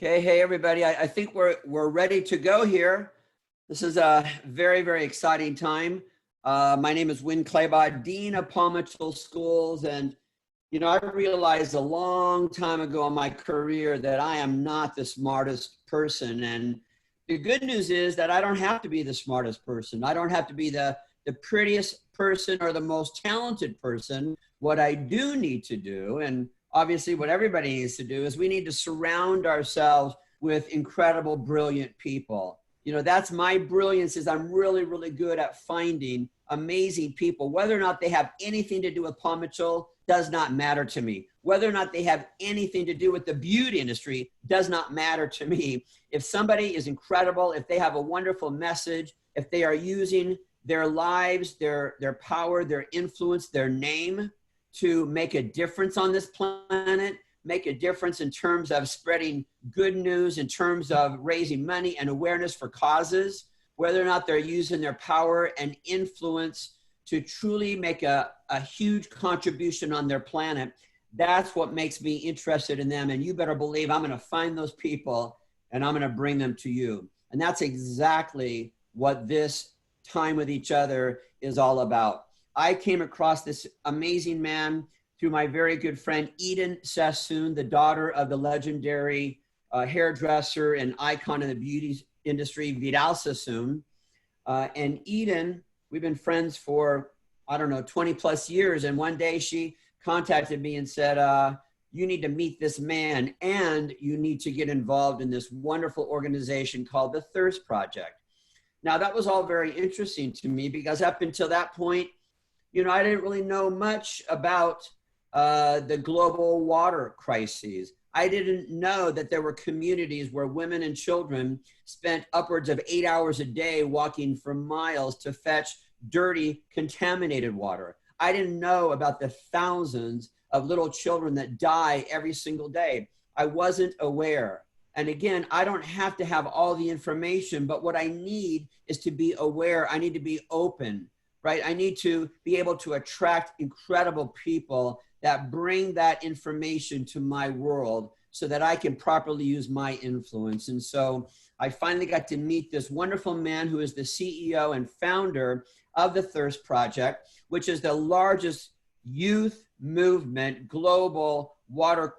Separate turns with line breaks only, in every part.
Okay, hey everybody. I think we're ready to go here. This is a very, very exciting time. My name is Win Claybot, Dean of Paul Mitchell Schools, and I realized a long time ago in my career that I am not the smartest person. And the good news is that I don't have to be the smartest person. I don't have to be the prettiest person or the most talented person. What I do need to do, and obviously what everybody needs to do, is we need to surround ourselves with incredible, brilliant people. That's my brilliance, is I'm really, really good at finding amazing people. Whether or not they have anything to do with Paul Mitchell does not matter to me. Whether or not they have anything to do with the beauty industry does not matter to me. If somebody is incredible, if they have a wonderful message, if they are using their lives, their power, their influence, their name to make a difference on this planet, make a difference in terms of spreading good news, in terms of raising money and awareness for causes, whether or not they're using their power and influence to truly make a huge contribution on their planet, that's what makes me interested in them. And you better believe I'm going to find those people and I'm going to bring them to you. And that's exactly what this time with each other is all about. I came across this amazing man through my very good friend, Eden Sassoon, the daughter of the legendary hairdresser and icon in the beauty industry, Vidal Sassoon. And Eden, we've been friends for, 20 plus years. And one day she contacted me and said, you need to meet this man and you need to get involved in this wonderful organization called the Thirst Project. Now, that was all very interesting to me because up until that point, I didn't really know much about the global water crises. I didn't know that there were communities where women and children spent upwards of 8 hours a day walking for miles to fetch dirty, contaminated water. I didn't know about the thousands of little children that die every single day. I wasn't aware. And again, I don't have to have all the information, but what I need is to be aware. I need to be open, right? I need to be able to attract incredible people that bring that information to my world so that I can properly use my influence. And so I finally got to meet this wonderful man who is the CEO and founder of the Thirst Project, which is the largest youth movement, global water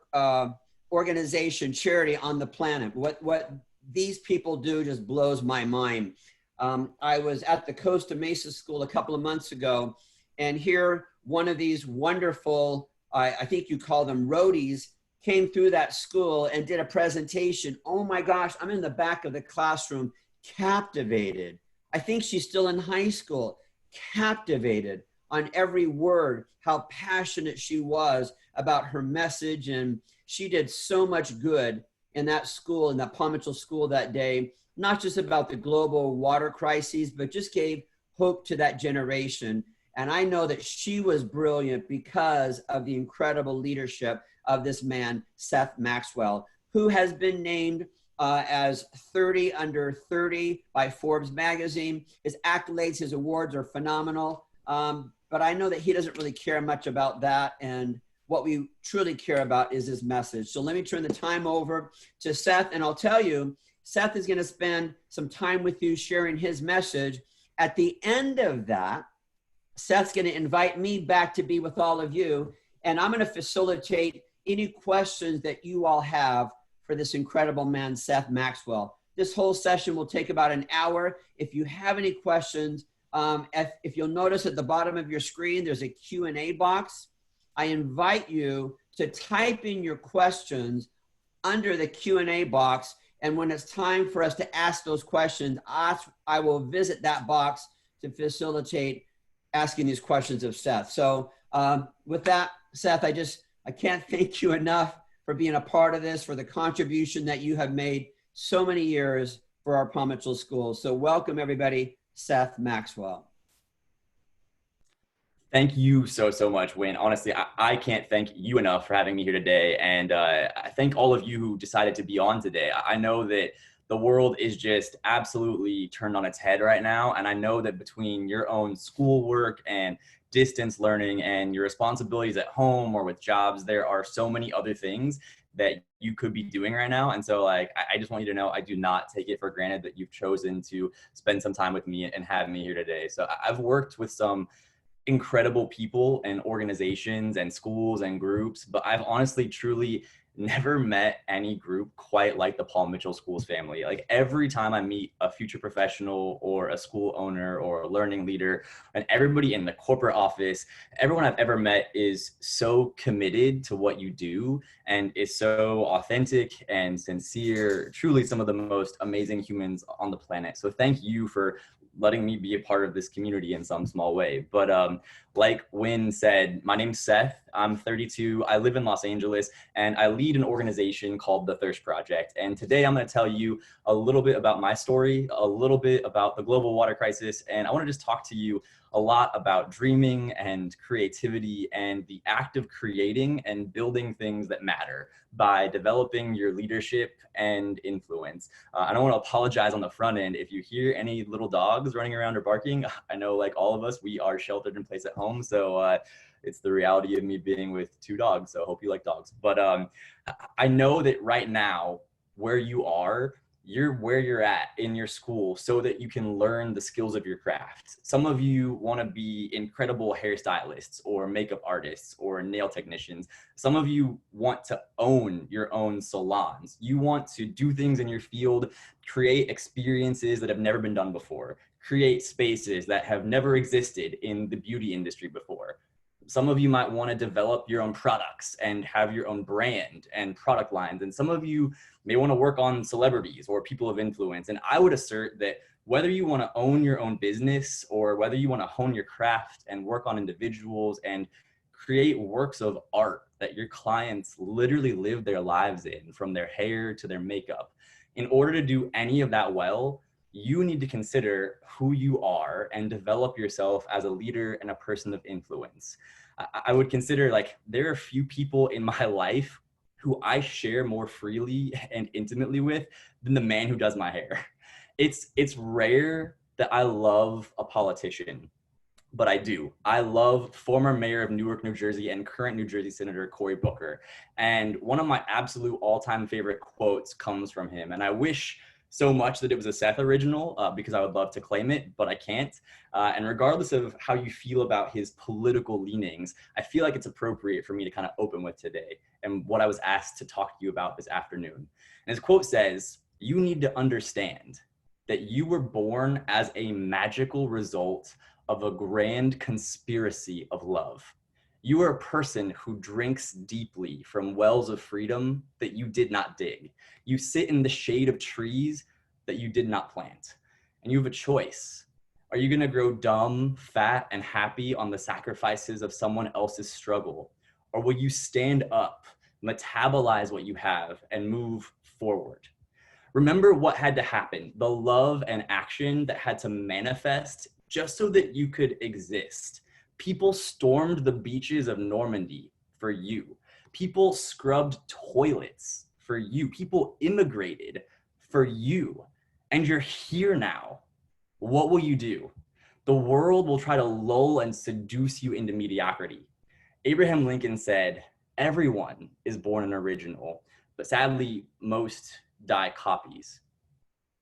organization, charity on the planet. What these people do just blows my mind. I was at the Costa Mesa School a couple of months ago, and here one of these wonderful, I think you call them roadies, came through that school and did a presentation. Oh my gosh, I'm in the back of the classroom, captivated. I think she's still in high school, captivated on every word, how passionate she was about her message. And she did so much good in that school, in that Paul Mitchell school that day, not just about the global water crises, but just gave hope to that generation. And I know that she was brilliant because of the incredible leadership of this man, Seth Maxwell, who has been named as 30 under 30 by Forbes magazine. His accolades, his awards are phenomenal. But I know that he doesn't really care much about that. And what we truly care about is his message. So let me turn the time over to Seth. And I'll tell you, Seth is going to spend some time with you sharing his message. At the end of that, Seth's going to invite me back to be with all of you. And I'm going to facilitate any questions that you all have for this incredible man, Seth Maxwell. This whole session will take about an hour. If you have any questions, if you'll notice at the bottom of your screen, there's a Q&A box. I invite you to type in your questions under the Q&A box. And when it's time for us to ask those questions, I will visit that box to facilitate asking these questions of Seth. So with that, Seth, I can't thank you enough for being a part of this, for the contribution that you have made so many years for our Paul Mitchell schools. So welcome everybody, Seth Maxwell.
Thank you so much, Win. Honestly, I can't thank you enough for having me here today. And I thank all of you who decided to be on today. I know that the world is just absolutely turned on its head right now. And I know that between your own schoolwork and distance learning and your responsibilities at home or with jobs, there are so many other things that you could be doing right now. And so like, I just want you to know, I do not take it for granted that you've chosen to spend some time with me and have me here today. So I've worked with some incredible people and organizations and schools and groups, but I've honestly, truly never met any group quite like the Paul Mitchell Schools family. Like every time I meet a future professional or a school owner or a learning leader, and everybody in the corporate office, everyone I've ever met is so committed to what you do and is so authentic and sincere, truly some of the most amazing humans on the planet. So thank you for letting me be a part of this community in some small way. But like Wynn said, my name's Seth. I'm 32. I live in Los Angeles, and I lead an organization called the Thirst Project. And today I'm going to tell you a little bit about my story, a little bit about the global water crisis, and I want to just talk to you a lot about dreaming and creativity and the act of creating and building things that matter by developing your leadership and influence. I don't want to apologize on the front end if you hear any little dogs running around or barking. I know, like all of us, we are sheltered in place at home, so it's the reality of me being with two dogs. So I hope you like dogs. But I know that right now, where you are, you're where you're at in your school so that you can learn the skills of your craft. Some of you want to be incredible hairstylists or makeup artists or nail technicians. Some of you want to own your own salons. You want to do things in your field, create experiences that have never been done before, create spaces that have never existed in the beauty industry before. Some of you might want to develop your own products and have your own brand and product lines. And some of you may want to work on celebrities or people of influence. And I would assert that whether you want to own your own business or whether you want to hone your craft and work on individuals and create works of art that your clients literally live their lives in, from their hair to their makeup, in order to do any of that well, you need to consider who you are and develop yourself as a leader and a person of influence. I would consider, like, there are few people in my life who I share more freely and intimately with than the man who does my hair. It's rare that I love a politician, but I do. I love former mayor of Newark, New Jersey, and current New Jersey Senator Cory Booker. And one of my absolute all-time favorite quotes comes from him. And I wish so much that it was a Seth original because I would love to claim it, but I can't. And regardless of how you feel about his political leanings, I feel like it's appropriate for me to kind of open with today and what I was asked to talk to you about this afternoon. And his quote says, "You need to understand that you were born as a magical result of a grand conspiracy of love. You are a person who drinks deeply from wells of freedom that you did not dig. You sit in the shade of trees that you did not plant. And you have a choice. Are you going to grow dumb, fat, and happy on the sacrifices of someone else's struggle? Or will you stand up, metabolize what you have, and move forward? Remember what had to happen, the love and action that had to manifest just so that you could exist. People stormed the beaches of Normandy for you. People scrubbed toilets for you. People immigrated for you. And you're here now. What will you do? The world will try to lull and seduce you into mediocrity. Abraham Lincoln said, "Everyone is born an original, but sadly, most die copies."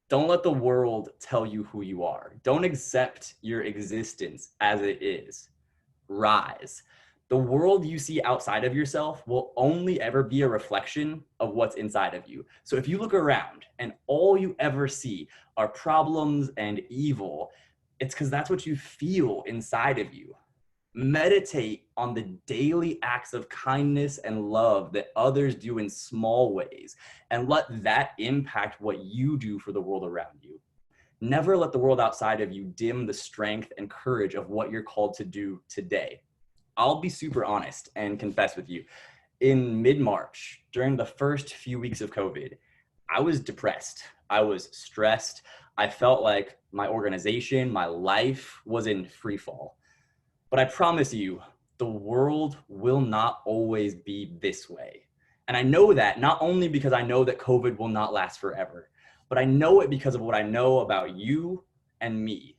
Don't let the world tell you who you are. Don't accept your existence as it is. Rise. The world you see outside of yourself will only ever be a reflection of what's inside of you. So if you look around and all you ever see are problems and evil, it's because that's what you feel inside of you. Meditate on the daily acts of kindness and love that others do in small ways, and let that impact what you do for the world around you. Never let the world outside of you dim the strength and courage of what you're called to do today. I'll be super honest and confess with you. In mid-March, during the first few weeks of COVID, I was depressed. I was stressed. I felt like my organization, my life was in free fall. But I promise you, the world will not always be this way. And I know that not only because I know that COVID will not last forever, but I know it because of what I know about you and me,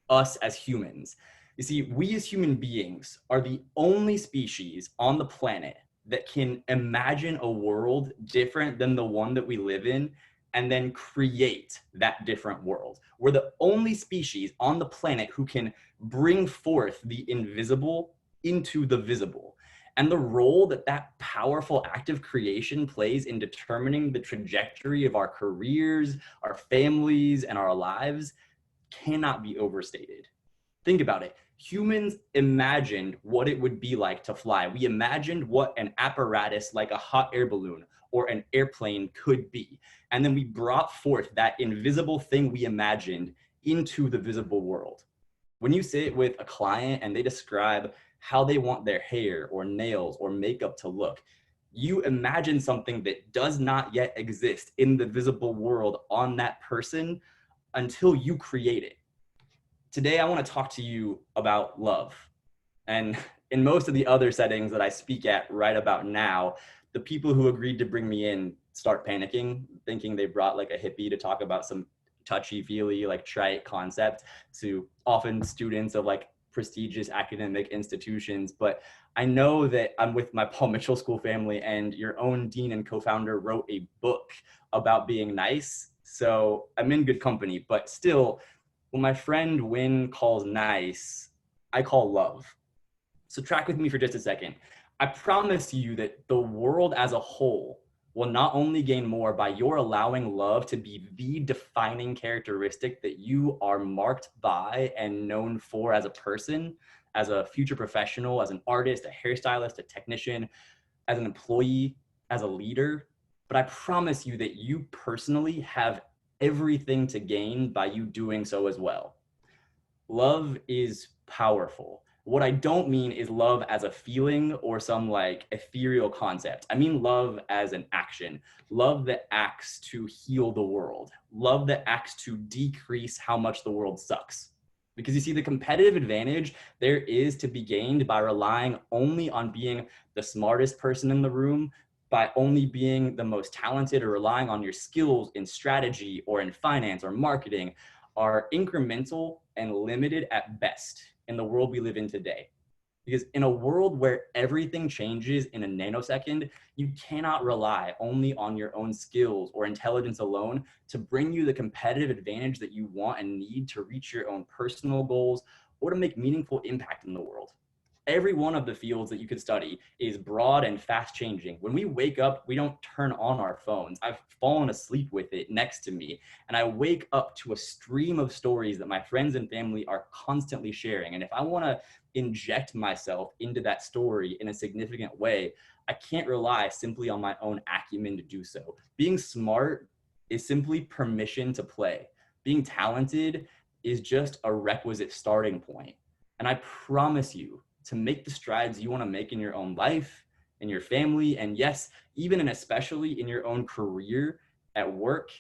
us as humans. You see, we as human beings are the only species on the planet that can imagine a world different than the one that we live in and then create that different world. We're the only species on the planet who can bring forth the invisible into the visible. And the role that that powerful act of creation plays in determining the trajectory of our careers, our families, and our lives cannot be overstated. Think about it. Humans imagined what it would be like to fly. We imagined what an apparatus like a hot air balloon or an airplane could be. And then we brought forth that invisible thing we imagined into the visible world. When you sit with a client and they describe how they want their hair or nails or makeup to look, you imagine something that does not yet exist in the visible world on that person until you create it. Today, I want to talk to you about love. And in most of the other settings that I speak at right about now, the people who agreed to bring me in start panicking, thinking they brought like a hippie to talk about some touchy-feely, like trite concept to often students of like prestigious academic institutions. But I know that I'm with my Paul Mitchell School family, and your own dean and co-founder wrote a book about being nice. So I'm in good company, but still, when my friend Win calls nice, I call love. So track with me for just a second. I promise you that the world as a whole will not only gain more by your allowing love to be the defining characteristic that you are marked by and known for as a person, as a future professional, as an artist, a hairstylist, a technician, as an employee, as a leader, but I promise you that you personally have everything to gain by you doing so as well. Love is powerful. What I don't mean is love as a feeling or some like ethereal concept. I mean love as an action, love that acts to heal the world, love that acts to decrease how much the world sucks. Because you see, the competitive advantage there is to be gained by relying only on being the smartest person in the room, by only being the most talented, or relying on your skills in strategy or in finance or marketing, are incremental and limited at best in the world we live in today. Because in a world where everything changes in a nanosecond, you cannot rely only on your own skills or intelligence alone to bring you the competitive advantage that you want and need to reach your own personal goals or to make meaningful impact in the world. Every one of the fields that you could study is broad and fast changing. When we wake up, we don't turn on our phones. I've fallen asleep with it next to me, and I wake up to a stream of stories that my friends and family are constantly sharing. And if I want to inject myself into that story in a significant way, I can't rely simply on my own acumen to do so. Being smart is simply permission to play. Being talented is just a requisite starting point. And I promise you, to make the strides you want to make in your own life, in your family, and yes, even and especially in your own career at work,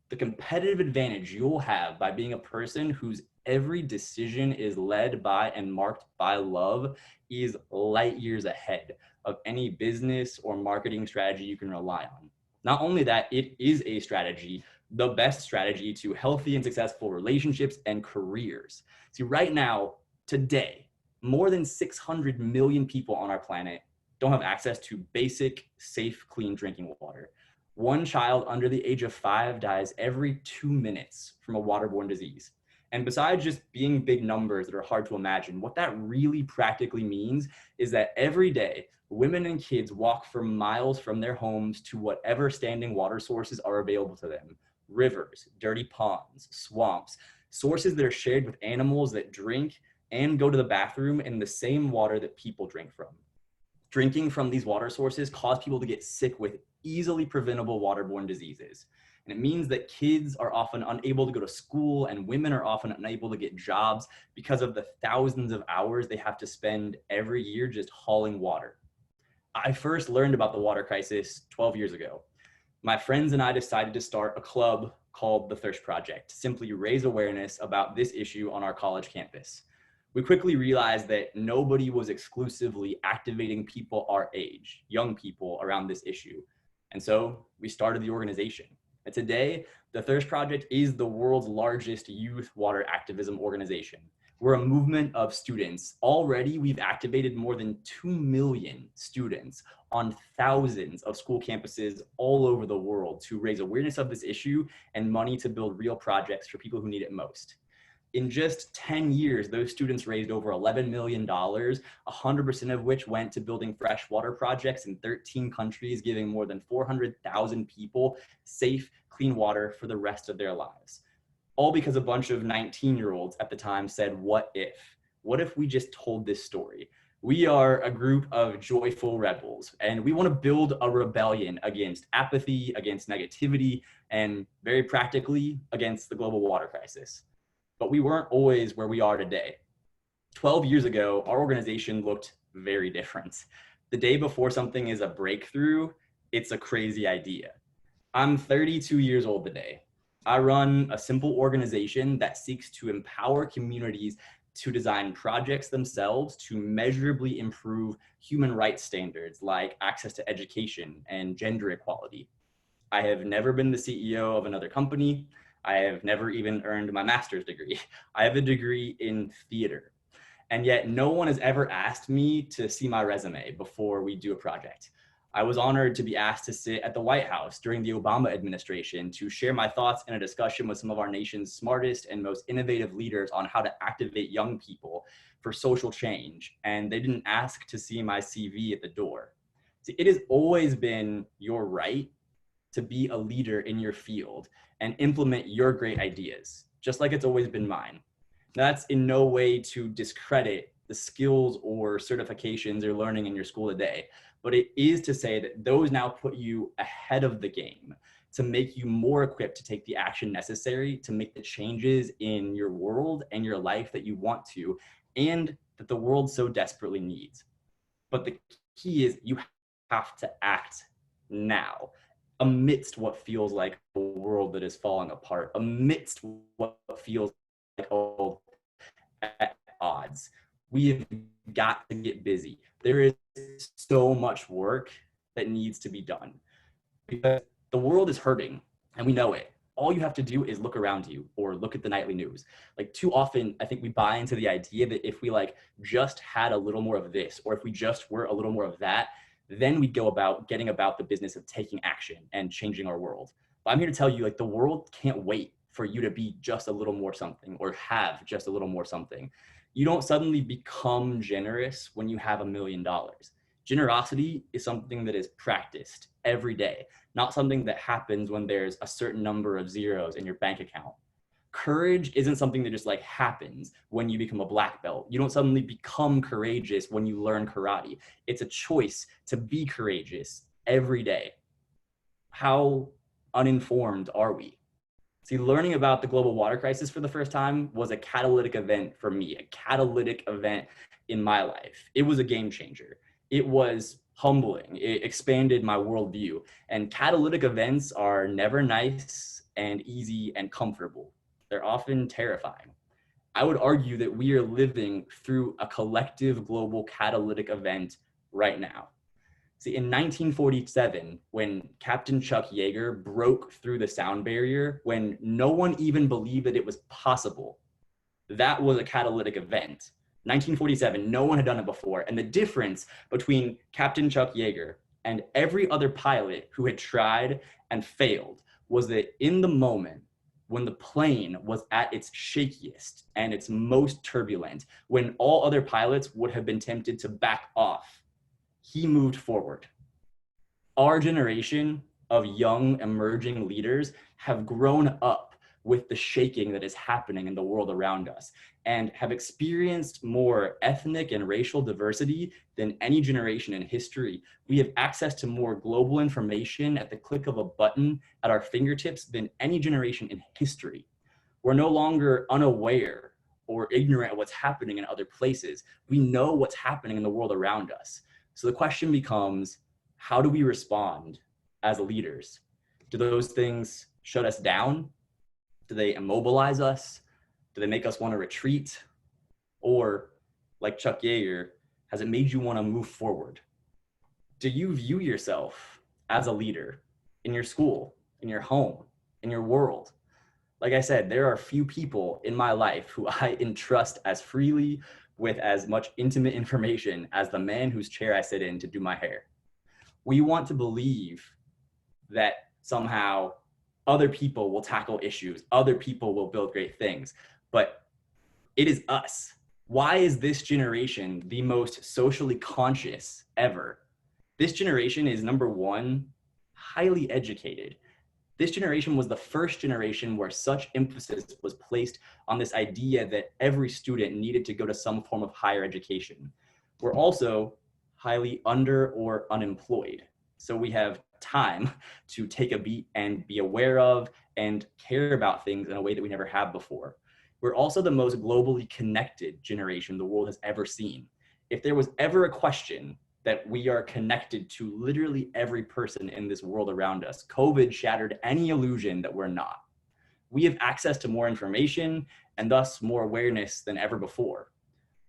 the competitive advantage you'll have by being a person whose every decision is led by and marked by love is light years ahead of any business or marketing strategy you can rely on. Not only that, it is a strategy, the best strategy to healthy and successful relationships and careers. See, right now, today, more than 600 million people on our planet don't have access to basic, safe, clean drinking water. One child under the age of 5 dies every 2 minutes from a waterborne disease. And besides just being big numbers that are hard to imagine, what that really practically means is that every day, women and kids walk for miles from their homes to whatever standing water sources are available to them. Rivers, dirty ponds, swamps, sources that are shared with animals that drink and go to the bathroom in the same water that people drink from. Drinking from these water sources cause people to get sick with easily preventable waterborne diseases. And it means that kids are often unable to go to school and women are often unable to get jobs because of the thousands of hours they have to spend every year just hauling water. I first learned about the water crisis 12 years ago. My friends and I decided to start a club called the Thirst Project to simply raise awareness about this issue on our college campus. We quickly realized that nobody was exclusively activating people our age, young people, around this issue. And so we started the organization. And today, the Thirst Project is the world's largest youth water activism organization. We're a movement of students. Already, we've activated more than 2 million students on thousands of school campuses all over the world to raise awareness of this issue and money to build real projects for people who need it most. In just 10 years, those students raised over $11 million, 100% of which went to building freshwater projects in 13 countries, giving more than 400,000 people safe, clean water for the rest of their lives. All because a bunch of 19-year-olds at the time said, what if? What if we just told this story? We are a group of joyful rebels, and we want to build a rebellion against apathy, against negativity, and very practically against the global water crisis. But we weren't always where we are today. 12 years ago, our organization looked very different. The day before something is a breakthrough, it's a crazy idea. I'm 32 years old today. I run a simple organization that seeks to empower communities to design projects themselves to measurably improve human rights standards like access to education and gender equality. I have never been the CEO of another company. I have never even earned my master's degree. I have a degree in theater. And yet no one has ever asked me to see my resume before we do a project. I was honored to be asked to sit at the White House during the Obama administration to share my thoughts in a discussion with some of our nation's smartest and most innovative leaders on how to activate young people for social change. And they didn't ask to see my CV at the door. See, it has always been your right to be a leader in your field and implement your great ideas, just like it's always been mine. That's in no way to discredit the skills or certifications you're learning in your school today, but it is to say that those now put you ahead of the game to make you more equipped to take the action necessary to make the changes in your world and your life that you want to, and that the world so desperately needs. But the key is you have to act now, amidst what feels like a world that is falling apart, amidst what feels like at odds. We have got to get busy. There is so much work that needs to be done because the world is hurting and we know it. All you have to do is look around you or look at the nightly news. Like too often, I think we buy into the idea that if we like just had a little more of this, or if we just were a little more of that, then we go about getting about the business of taking action and changing our world. But I'm here to tell you, like, the world can't wait for you to be just a little more something or have just a little more something. You don't suddenly become generous when you have $1 million. Generosity is something that is practiced every day, not something that happens when there's a certain number of zeros in your bank account. Courage isn't something that just like happens when you become a black belt. You don't suddenly become courageous when you learn karate. It's a choice to be courageous every day. How uninformed are we? See, learning about the global water crisis for the first time was a catalytic event for me, a catalytic event in my life. It was a game changer. It was humbling. It expanded my worldview. And catalytic events are never nice and easy and comfortable. They're often terrifying. I would argue that we are living through a collective global catalytic event right now. See, in 1947, when Captain Chuck Yeager broke through the sound barrier, when no one even believed that it was possible, that was a catalytic event. 1947, no one had done it before. And the difference between Captain Chuck Yeager and every other pilot who had tried and failed was that in the moment, when the plane was at its shakiest and its most turbulent, when all other pilots would have been tempted to back off, he moved forward. Our generation of young emerging leaders have grown up with the shaking that is happening in the world around us and have experienced more ethnic and racial diversity than any generation in history. We have access to more global information at the click of a button at our fingertips than any generation in history. We're no longer unaware or ignorant of what's happening in other places. We know what's happening in the world around us. So the question becomes, how do we respond as leaders? Do those things shut us down? Do they immobilize us? Do they make us want to retreat? Or, like Chuck Yeager, has it made you want to move forward? Do you view yourself as a leader in your school, in your home, in your world? Like I said, there are few people in my life who I entrust as freely with as much intimate information as the man whose chair I sit in to do my hair. We want to believe that somehow other people will tackle issues, other people will build great things, but it is us. Why is this generation the most socially conscious ever? This generation is, number one, highly educated. This generation was the first generation where such emphasis was placed on this idea that every student needed to go to some form of higher education. We're also highly under or unemployed. So we have time to take a beat and be aware of and care about things in a way that we never have before. We're also the most globally connected generation the world has ever seen. If there was ever a question that we are connected to literally every person in this world around us, COVID shattered any illusion that we're not. We have access to more information and thus more awareness than ever before.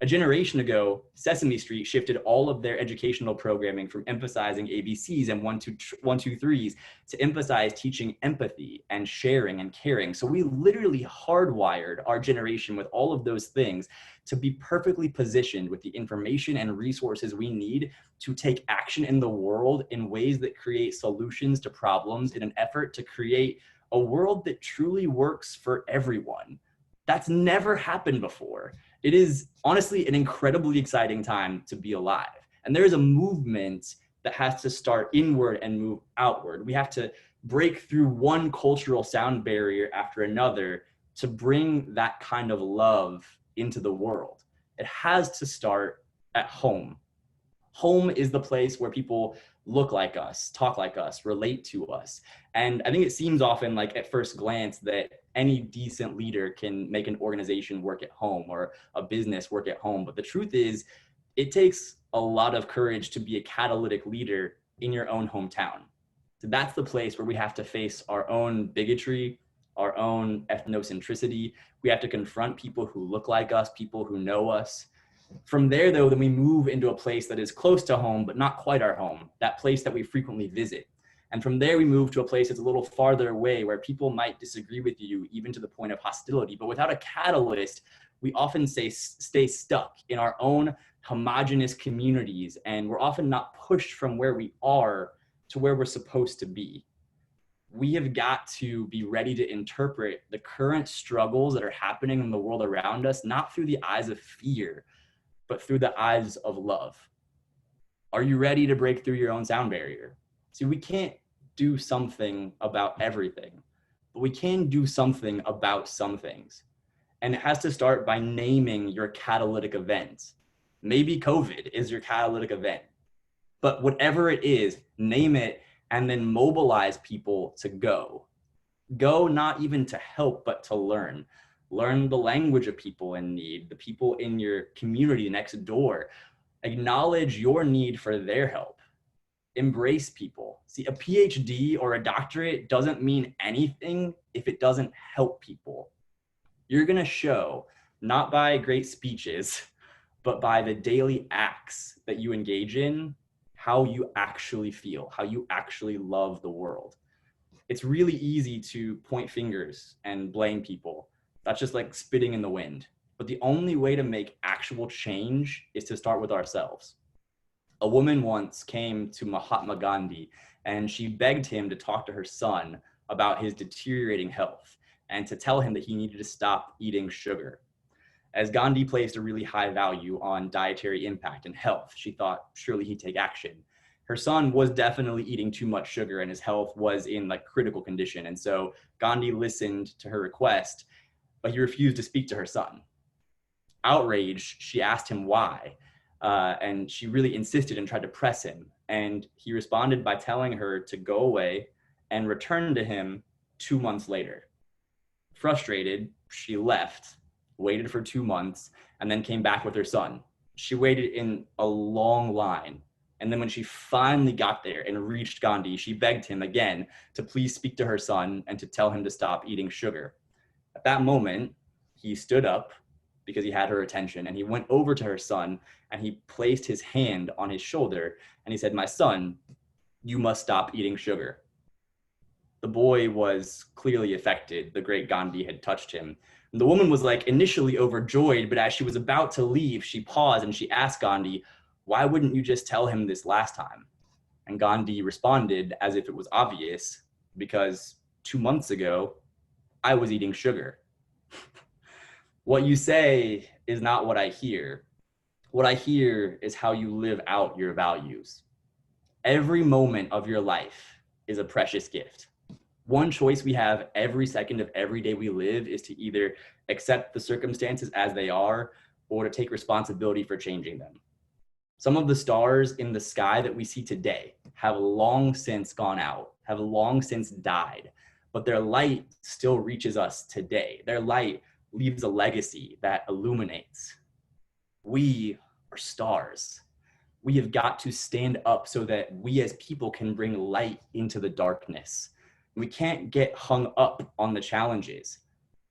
A generation ago, Sesame Street shifted all of their educational programming from emphasizing ABCs and 1, 2, 3s to emphasize teaching empathy and sharing and caring. So we literally hardwired our generation with all of those things to be perfectly positioned with the information and resources we need to take action in the world in ways that create solutions to problems in an effort to create a world that truly works for everyone. That's never happened before. It is honestly an incredibly exciting time to be alive. And there is a movement that has to start inward and move outward. We have to break through one cultural sound barrier after another to bring that kind of love into the world. It has to start at home. Home is the place where people look like us, talk like us, relate to us. And I think it seems often like at first glance that any decent leader can make an organization work at home or a business work at home. But the truth is, it takes a lot of courage to be a catalytic leader in your own hometown. So that's the place where we have to face our own bigotry, our own ethnocentricity. We have to confront people who look like us, people who know us. From there, though, then we move into a place that is close to home, but not quite our home, that place that we frequently visit. And from there, we move to a place that's a little farther away where people might disagree with you, even to the point of hostility. But without a catalyst, we often stay stuck in our own homogenous communities, and we're often not pushed from where we are to where we're supposed to be. We have got to be ready to interpret the current struggles that are happening in the world around us, not through the eyes of fear, but through the eyes of love. Are you ready to break through your own sound barrier? See, we can't do something about everything, but we can do something about some things. And it has to start by naming your catalytic event. Maybe COVID is your catalytic event, but whatever it is, name it and then mobilize people to go. Go not even to help, but to learn. Learn the language of people in need, the people in your community next door. Acknowledge your need for their help. Embrace people. See, a PhD or a doctorate doesn't mean anything if it doesn't help people. You're gonna show, not by great speeches, but by the daily acts that you engage in, how you actually feel, how you actually love the world. It's really easy to point fingers and blame people. That's just like spitting in the wind. But the only way to make actual change is to start with ourselves. A woman once came to Mahatma Gandhi and she begged him to talk to her son about his deteriorating health and to tell him that he needed to stop eating sugar. As Gandhi placed a really high value on dietary impact and health, she thought surely he'd take action. Her son was definitely eating too much sugar and his health was in like critical condition. And so Gandhi listened to her request, but he refused to speak to her son. Outraged, she asked him why. And she really insisted and tried to press him. And he responded by telling her to go away and return to him 2 months later. Frustrated, she left, waited for 2 months, and then came back with her son. She waited in a long line. And then when she finally got there and reached Gandhi, she begged him again to please speak to her son and to tell him to stop eating sugar. At that moment, he stood up because he had her attention and he went over to her son and he placed his hand on his shoulder and he said, "My son, you must stop eating sugar." The boy was clearly affected. The great Gandhi had touched him. And the woman was like initially overjoyed, but as she was about to leave, she paused and she asked Gandhi, "Why wouldn't you just tell him this last time?" And Gandhi responded as if it was obvious, "Because 2 months ago, I was eating sugar." What you say is not what I hear. What I hear is how you live out your values. Every moment of your life is a precious gift. One choice we have every second of every day we live is to either accept the circumstances as they are or to take responsibility for changing them. Some of the stars in the sky that we see today have long since gone out, have long since died, but their light still reaches us today. Their light leaves a legacy that illuminates. We are stars. We have got to stand up so that we as people can bring light into the darkness. We can't get hung up on the challenges.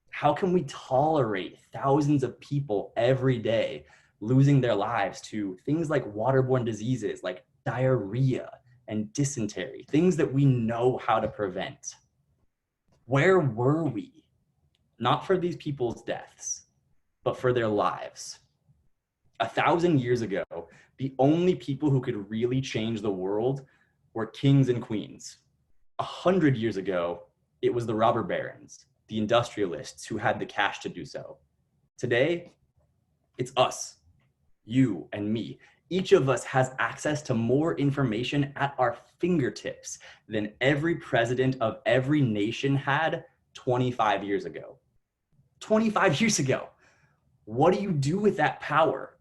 How can we tolerate thousands of people every day losing their lives to things like waterborne diseases like diarrhea and dysentery, things that we know how to prevent? Where were we? Not for these people's deaths, but for their lives. 1,000 years ago, the only people who could really change the world were kings and queens. 100 years ago, it was the robber barons, the industrialists who had the cash to do so. Today, it's us, you and me. Each of us has access to more information at our fingertips than every president of every nation had 25 years ago. 25 years ago. What do you do with that power?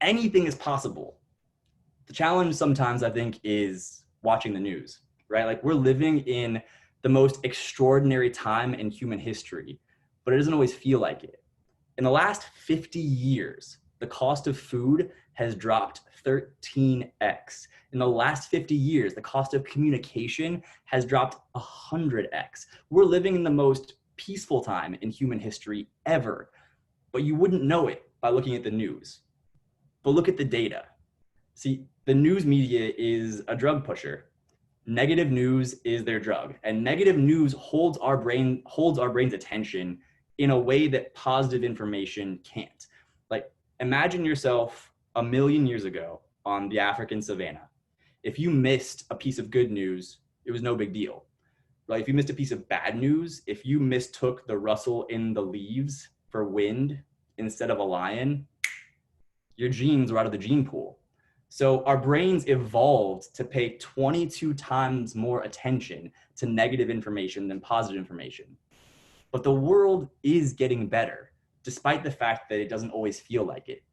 Anything is possible. The challenge sometimes, I think, is watching the news, right? Like, we're living in the most extraordinary time in human history, but it doesn't always feel like it. In the last 50 years, the cost of food has dropped 13x. In the last 50 years, the cost of communication has dropped 100x. We're living in the most peaceful time in human history ever, but you wouldn't know it by looking at the news. But look at the data. See, the news media is a drug pusher. Negative news is their drug, and negative news holds our brain's attention in a way that positive information can't. Like, imagine yourself 1,000,000 years ago on the African savannah. If you missed a piece of good news, it was no big deal. Right? If you missed a piece of bad news, if you mistook the rustle in the leaves for wind instead of a lion, your genes were out of the gene pool. So our brains evolved to pay 22 times more attention to negative information than positive information. But the world is getting better, despite the fact that it doesn't always feel like it.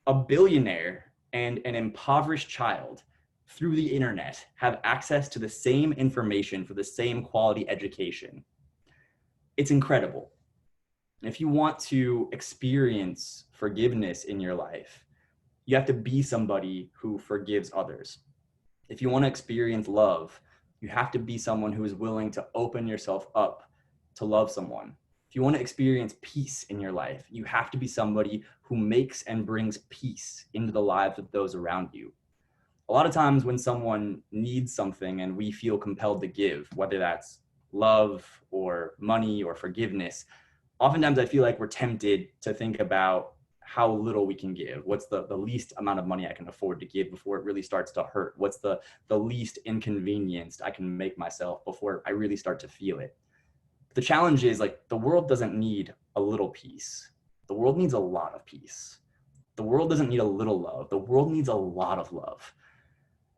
A billionaire and an impoverished child through the internet have access to the same information for the same quality education. It's incredible. And if you want to experience forgiveness in your life, you have to be somebody who forgives others. If you want to experience love, you have to be someone who is willing to open yourself up to love someone. If you want to experience peace in your life, you have to be somebody who makes and brings peace into the lives of those around you. A lot of times when someone needs something and we feel compelled to give, whether that's love or money or forgiveness, oftentimes I feel like we're tempted to think about how little we can give. What's the least amount of money I can afford to give before it really starts to hurt? What's the least inconvenienced I can make myself before I really start to feel it? The challenge is, like, the world doesn't need a little peace. The world needs a lot of peace. The world doesn't need a little love. The world needs a lot of love.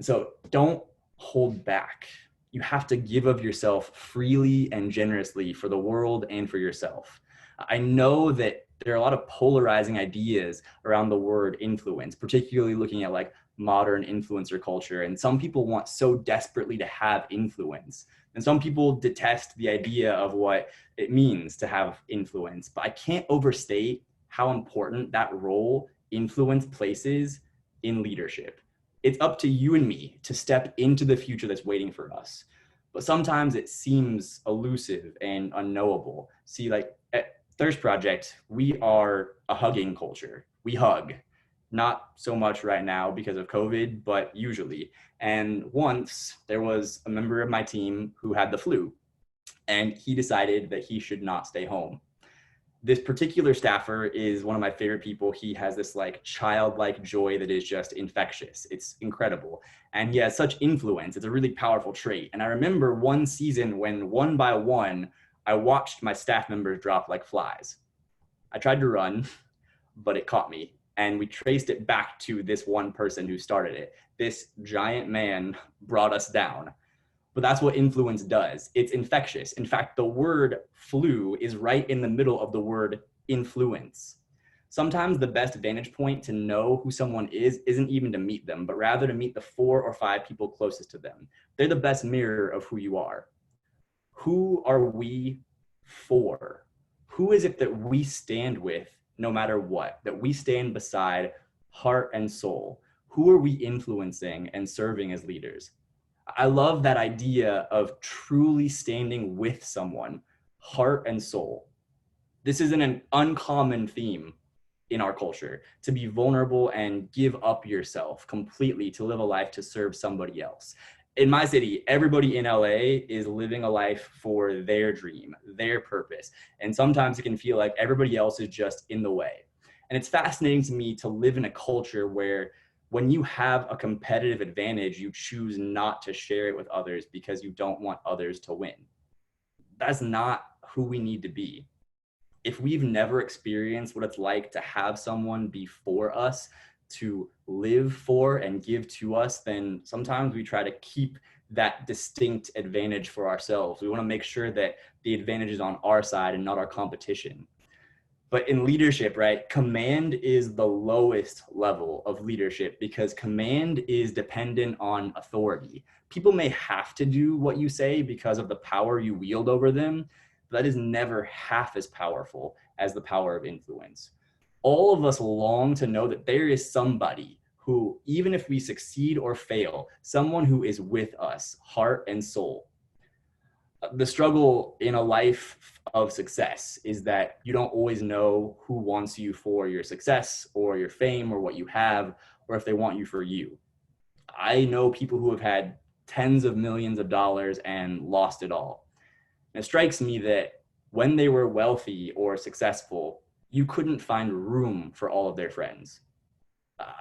So don't hold back. You have to give of yourself freely and generously for the world and for yourself. I know that there are a lot of polarizing ideas around the word influence, particularly looking at like modern influencer culture. And some people want so desperately to have influence. And some people detest the idea of what it means to have influence. But I can't overstate how important that role influence places in leadership. It's up to you and me to step into the future that's waiting for us. But sometimes it seems elusive and unknowable. See, like at Thirst Project, we are a hugging culture. We hug. Not so much right now because of COVID, but usually. And once there was a member of my team who had the flu, and he decided that he should not stay home. This particular staffer is one of my favorite people. He has this like childlike joy that is just infectious. It's incredible. And he has such influence. It's a really powerful trait. And I remember one season when one by one, I watched my staff members drop like flies. I tried to run, but it caught me. And we traced it back to this one person who started it. This giant man brought us down. But that's what influence does. It's infectious. In fact, the word flu is right in the middle of the word influence. Sometimes the best vantage point to know who someone is isn't even to meet them, but rather to meet the 4 or 5 people closest to them. They're the best mirror of who you are. Who are we for? Who is it that we stand with no matter what, that we stand beside heart and soul? Who are we influencing and serving as leaders? I love that idea of truly standing with someone, heart and soul. This is an uncommon theme in our culture, to be vulnerable and give up yourself completely to live a life to serve somebody else. In my city, everybody in LA is living a life for their dream, their purpose. And sometimes it can feel like everybody else is just in the way. And it's fascinating to me to live in a culture where when you have a competitive advantage, you choose not to share it with others because you don't want others to win. That's not who we need to be. If we've never experienced what it's like to have someone be for us, to live for and give to us, then sometimes we try to keep that distinct advantage for ourselves. We want to make sure that the advantage is on our side and not our competition. But in leadership, right, command is the lowest level of leadership because command is dependent on authority. People may have to do what you say because of the power you wield over them, but that is never half as powerful as the power of influence. All of us long to know that there is somebody who, even if we succeed or fail, someone who is with us, heart and soul. The struggle in a life of success is that you don't always know who wants you for your success or your fame or what you have, or if they want you for you. I know people who have had tens of millions of dollars and lost it all. And it strikes me that when they were wealthy or successful, you couldn't find room for all of their friends.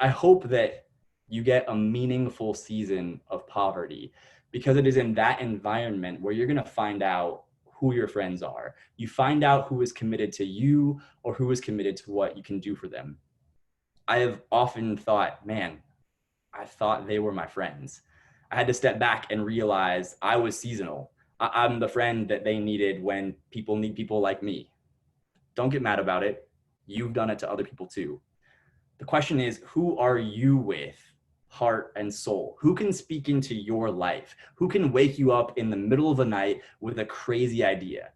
I hope that you get a meaningful season of poverty, because it is in that environment where you're going to find out who your friends are. You find out who is committed to you or who is committed to what you can do for them. I have often thought, man, I thought they were my friends. I had to step back and realize I was seasonal. I'm the friend that they needed when people need people like me. Don't get mad about it. You've done it to other people too. The question is, who are you with? Heart and soul? Who can speak into your life? Who can wake you up in the middle of the night with a crazy idea?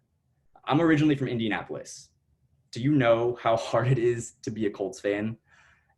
I'm originally from Indianapolis. Do you know how hard it is to be a Colts fan?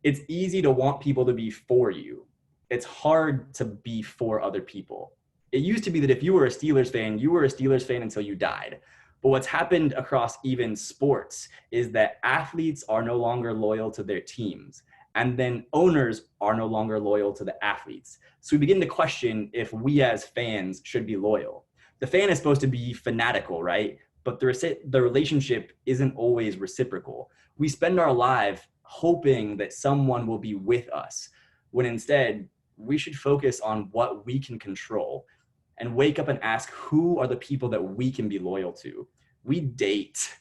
It's easy to want people to be for you. It's hard to be for other people. It used to be that if you were a Steelers fan, you were a Steelers fan until you died. But what's happened across even sports is that athletes are no longer loyal to their teams. And then owners are no longer loyal to the athletes. So we begin to question if we as fans should be loyal. The fan is supposed to be fanatical, right? But the relationship isn't always reciprocal. We spend our life hoping that someone will be with us, when instead we should focus on what we can control and wake up and ask, who are the people that we can be loyal to? We date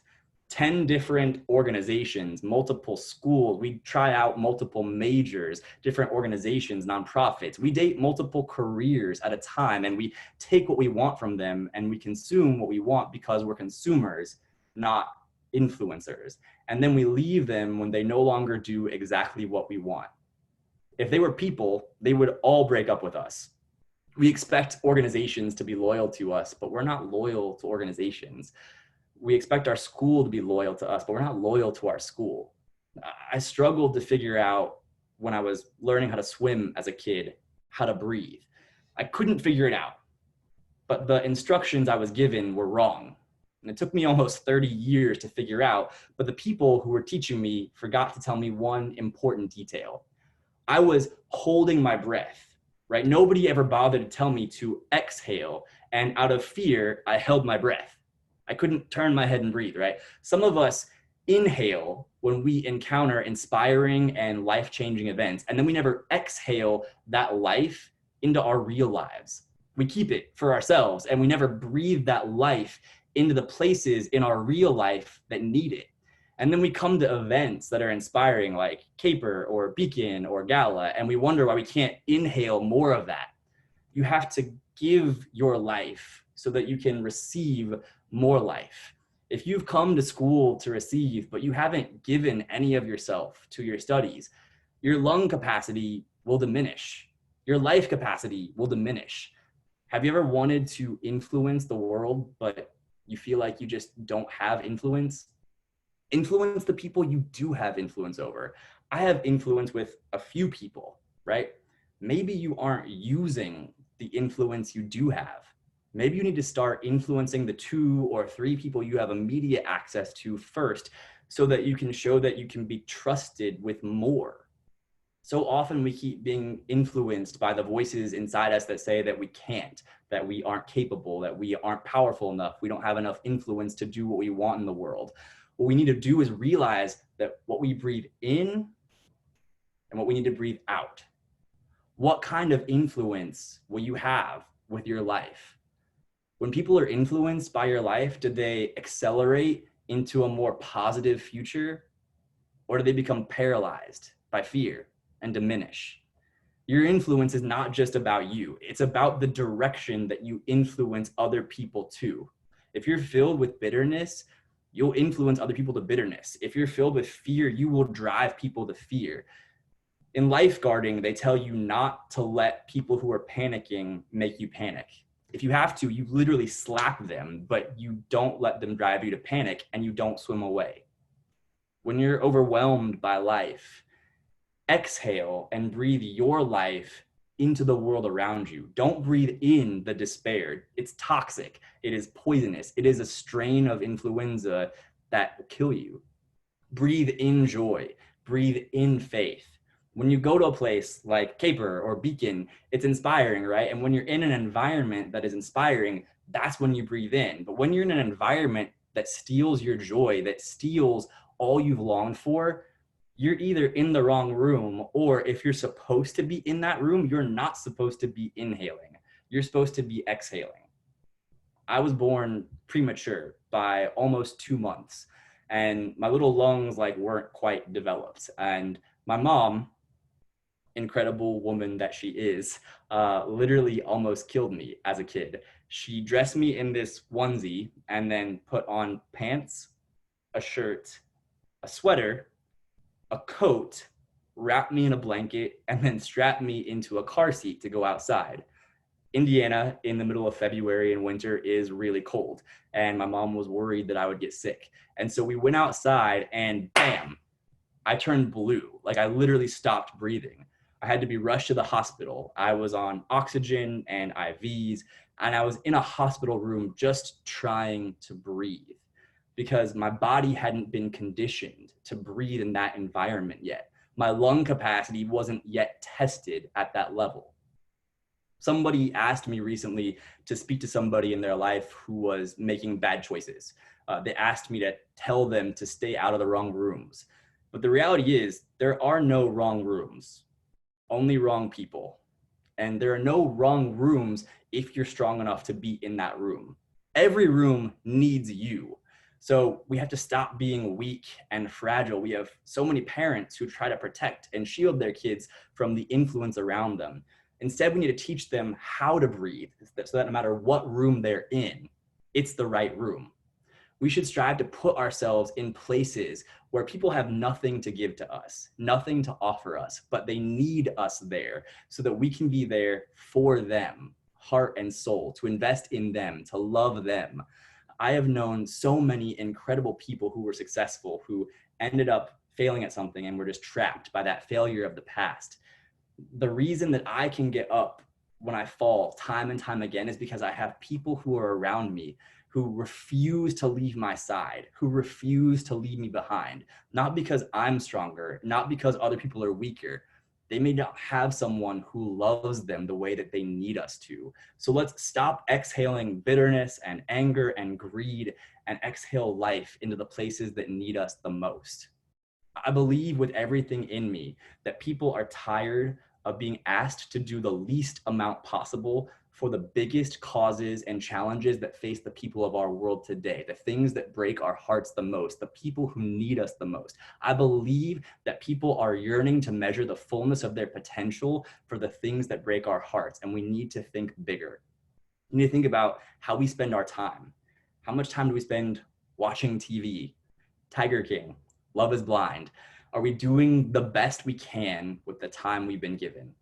10 different organizations, multiple schools. We try out multiple majors, different organizations, nonprofits. We date multiple careers at a time, and we take what we want from them and we consume what we want because we're consumers, not influencers. And then we leave them when they no longer do exactly what we want. If they were people, they would all break up with us. We expect organizations to be loyal to us, but we're not loyal to organizations. We expect our school to be loyal to us, but we're not loyal to our school. I struggled to figure out when I was learning how to swim as a kid, how to breathe. I couldn't figure it out, but the instructions I was given were wrong. And it took me almost 30 years to figure out, but the people who were teaching me forgot to tell me one important detail. I was holding my breath, right? Nobody ever bothered to tell me to exhale. And out of fear, I held my breath. I couldn't turn my head and breathe, right? Some of us inhale when we encounter inspiring and life-changing events, and then we never exhale that life into our real lives. We keep it for ourselves, and we never breathe that life into the places in our real life that need it. And then we come to events that are inspiring, like Caper or Beacon or Gala, and we wonder why we can't inhale more of that. You have to give your life so that you can receive more life. If you've come to school to receive, but you haven't given any of yourself to your studies, your lung capacity will diminish. Your life capacity will diminish. Have you ever wanted to influence the world, but you feel like you just don't have influence? Influence the people you do have influence over. I have influence with a few people, right? Maybe you aren't using the influence you do have. Maybe you need to start influencing the 2 or 3 people you have immediate access to first, so that you can show that you can be trusted with more. So often we keep being influenced by the voices inside us that say that we can't, that we aren't capable, that we aren't powerful enough, we don't have enough influence to do what we want in the world. What we need to do is realize that what we breathe in and what we need to breathe out. What kind of influence will you have with your life? When people are influenced by your life, do they accelerate into a more positive future, or do they become paralyzed by fear and diminish? Your influence is not just about you. It's about the direction that you influence other people to. If you're filled with bitterness, you'll influence other people to bitterness. If you're filled with fear, you will drive people to fear. In lifeguarding, they tell you not to let people who are panicking make you panic. If you have to, you literally slap them, but you don't let them drive you to panic, and you don't swim away. When you're overwhelmed by life, exhale and breathe your life into the world around you. Don't breathe in the despair. It's toxic. It is poisonous. It is a strain of influenza that will kill you. Breathe in joy. Breathe in faith. When you go to a place like Caper or Beacon, it's inspiring, right? And when you're in an environment that is inspiring, that's when you breathe in. But when you're in an environment that steals your joy, that steals all you've longed for, you're either in the wrong room, or if you're supposed to be in that room, you're not supposed to be inhaling. You're supposed to be exhaling. I was born premature by almost 2 months, and my little lungs weren't quite developed. And my mom, incredible woman that she is, literally almost killed me as a kid. She dressed me in this onesie and then put on pants, a shirt, a sweater, a coat, wrapped me in a blanket, and then strapped me into a car seat to go outside. Indiana in the middle of February and winter is really cold, and my mom was worried that I would get sick. And so we went outside, and bam, I turned blue. I literally stopped breathing. I had to be rushed to the hospital. I was on oxygen and IVs, and I was in a hospital room just trying to breathe, because my body hadn't been conditioned to breathe in that environment yet. My lung capacity wasn't yet tested at that level. Somebody asked me recently to speak to somebody in their life who was making bad choices. They asked me to tell them to stay out of the wrong rooms. But the reality is, there are no wrong rooms, only wrong people. And there are no wrong rooms if you're strong enough to be in that room. Every room needs you. So we have to stop being weak and fragile. We have so many parents who try to protect and shield their kids from the influence around them. Instead, we need to teach them how to breathe, so that no matter what room they're in, it's the right room. We should strive to put ourselves in places where people have nothing to give to us, nothing to offer us, but they need us there so that we can be there for them, heart and soul, to invest in them, to love them. I have known so many incredible people who were successful, who ended up failing at something and were just trapped by that failure of the past. The reason that I can get up when I fall time and time again is because I have people who are around me who refuse to leave my side, who refuse to leave me behind, not because I'm stronger, not because other people are weaker. They may not have someone who loves them the way that they need us to. So let's stop exhaling bitterness and anger and greed and exhale life into the places that need us the most. I believe with everything in me that people are tired of being asked to do the least amount possible for the biggest causes and challenges that face the people of our world today, the things that break our hearts the most, the people who need us the most. I believe that people are yearning to measure the fullness of their potential for the things that break our hearts, and we need to think bigger. We need to think about how we spend our time. How much time do we spend watching TV, Tiger King, Love is Blind? Are we doing the best we can with the time we've been given?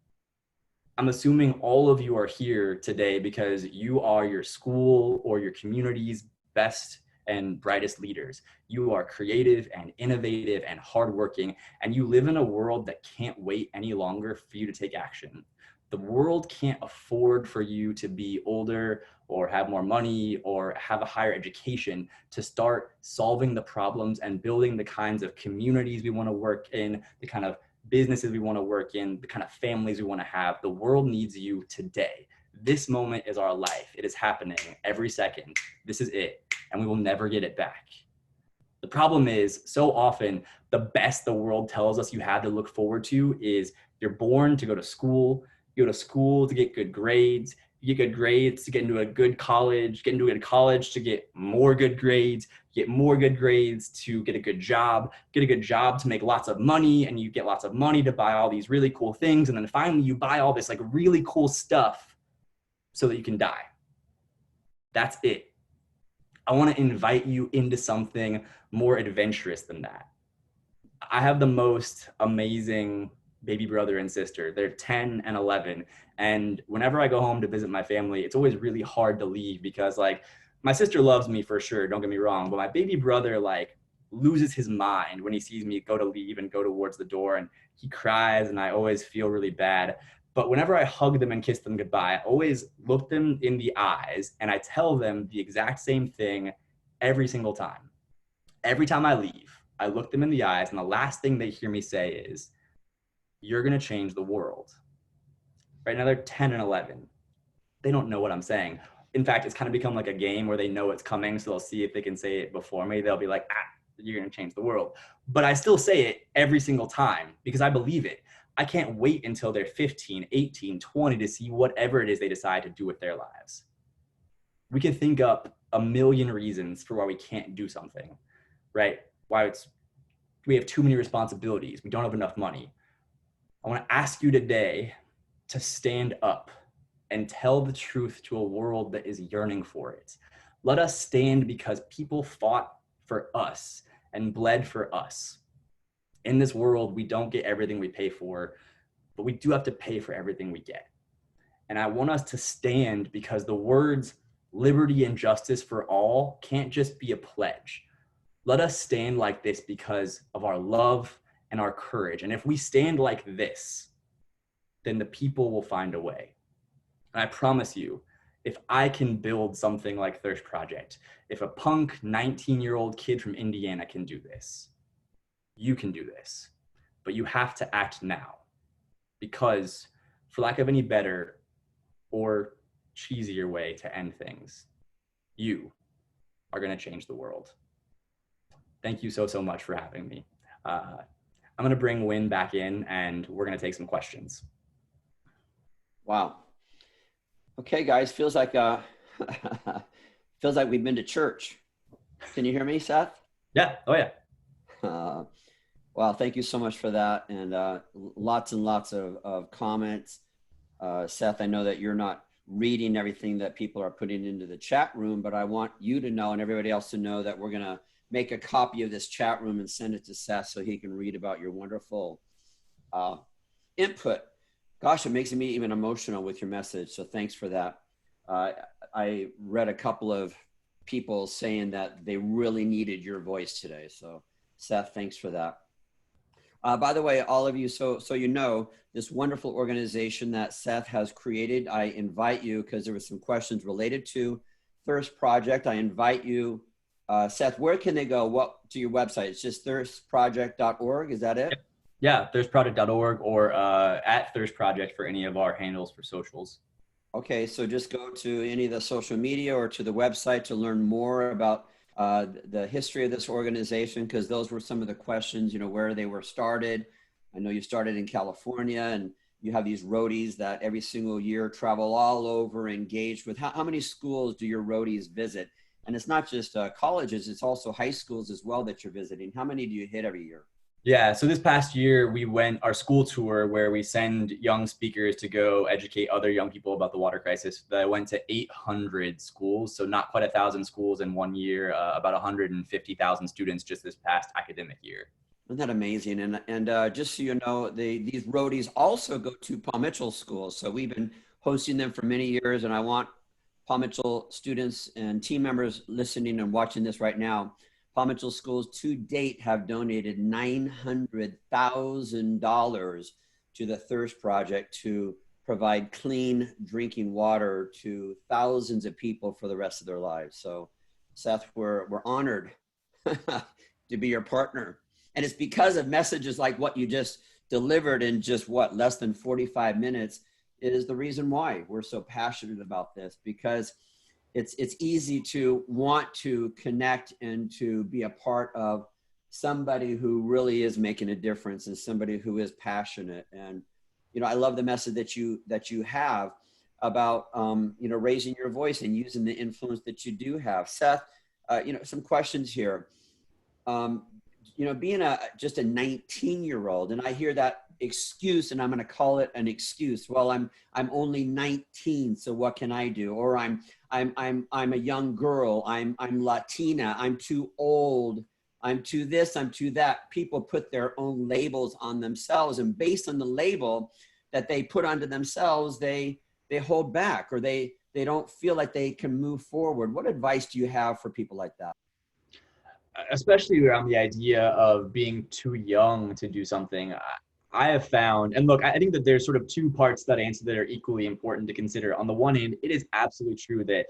I'm assuming all of you are here today because you are your school or your community's best and brightest leaders. You are creative and innovative and hardworking, and you live in a world that can't wait any longer for you to take action. The world can't afford for you to be older or have more money or have a higher education to start solving the problems and building the kinds of communities we want to work in, the kind of businesses we want to work in, the kind of families we want to have. The world needs you today. This moment is our life. It is happening every second. This is it, and we will never get it back. The problem is, so often, the best the world tells us you have to look forward to is you're born to go to school, you go to school to get good grades, you get good grades to get into a good college, get into a good college to get more good grades, get more good grades to get a good job to make lots of money, and you get lots of money to buy all these really cool things, and then finally you buy all this like really cool stuff so that you can die. That's it. I want to invite you into something more adventurous than that. I have the most amazing baby brother and sister. They're 10 and 11. And whenever I go home to visit my family, it's always really hard to leave because like my sister loves me for sure, don't get me wrong, but my baby brother like loses his mind when he sees me go to leave and go towards the door, and he cries, and I always feel really bad. But whenever I hug them and kiss them goodbye, I always look them in the eyes and I tell them the exact same thing every single time. Every time I leave, I look them in the eyes, and the last thing they hear me say is, "You're going to change the world." Right now they're 10 and 11. They don't know what I'm saying. In fact, it's kind of become like a game where they know it's coming, so they'll see if they can say it before me. They'll be like, "You're going to change the world." But I still say it every single time because I believe it. I can't wait until they're 15, 18, 20 to see whatever it is they decide to do with their lives. We can think up a million reasons for why we can't do something, right? Why we have too many responsibilities. We don't have enough money. I want to ask you today to stand up and tell the truth to a world that is yearning for it. Let us stand because people fought for us and bled for us. In this world, we don't get everything we pay for, but we do have to pay for everything we get. And I want us to stand because the words liberty and justice for all can't just be a pledge. Let us stand like this because of our love and our courage. And if we stand like this, then the people will find a way. And I promise you, if I can build something like Thirst Project, if a punk 19-year-old kid from Indiana can do this, you can do this. But you have to act now. Because for lack of any better or cheesier way to end things, you are going to change the world. Thank you so much for having me. I'm going to bring Wynn back in, and we're going to take some questions.
Wow. Okay, guys, feels like feels like we've been to church. Can you hear me, Seth?
Yeah. Oh, yeah.
Wow, thank you so much for that. And lots and lots of comments. Seth, I know that you're not reading everything that people are putting into the chat room, but I want you to know and everybody else to know that we're going to make a copy of this chat room and send it to Seth so he can read about your wonderful input. Gosh, it makes me even emotional with your message. So thanks for that. I read a couple of people saying that they really needed your voice today. So Seth, thanks for that. By the way, all of you, so you know, this wonderful organization that Seth has created, I invite you, because there were some questions related to Thirst Project. I invite you, Seth, where can they go? What to your website? It's just thirstproject.org. Is that it?
Yeah, thirstproject.org or at Thirst Project for any of our handles for socials.
Okay, so just go to any of the social media or to the website to learn more about the history of this organization, because those were some of the questions, where they were started. I know you started in California, and you have these roadies that every single year travel all over, engaged with how many schools do your roadies visit? And it's not just colleges, it's also high schools as well that you're visiting. How many do you hit every year?
Yeah, so this past year we went our school tour where we send young speakers to go educate other young people about the water crisis. I went to 800 schools, so not quite 1,000 schools in one year, about 150,000 students just this past academic year.
Isn't that amazing? And just so you know, these roadies also go to Paul Mitchell schools. So we've been hosting them for many years, and I want Paul Mitchell students and team members listening and watching this right now. Paul Mitchell schools to date have donated $900,000 to the Thirst Project to provide clean drinking water to thousands of people for the rest of their lives. So, Seth, we're honored to be your partner. And it's because of messages like what you just delivered in just less than 45 minutes is the reason why we're so passionate about this, because it's easy to want to connect and to be a part of somebody who really is making a difference and somebody who is passionate. And, I love the message that you have about, raising your voice and using the influence that you do have. Seth, some questions here. Being just a 19-year-old, and I hear that excuse, and I'm going to call it an excuse. Well, I'm only 19, so what can I do? Or I'm a young girl. I'm Latina. I'm too old. I'm too this. I'm too that. People put their own labels on themselves, and based on the label that they put onto themselves, they hold back, or they don't feel like they can move forward. What advice do you have for people like that?
Especially around the idea of being too young to do something. I have found, and look, I think that there's sort of two parts to that answer that are equally important to consider. On the one hand, it is absolutely true that,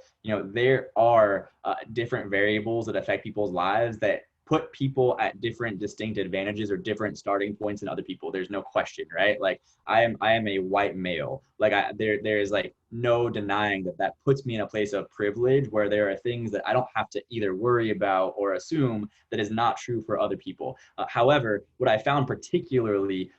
there are different variables that affect people's lives that put people at different distinct advantages or different starting points than other people. There's no question, right? Like I am a white male. Like there is like no denying that puts me in a place of privilege where there are things that I don't have to either worry about or assume that is not true for other people. However, what I found particularly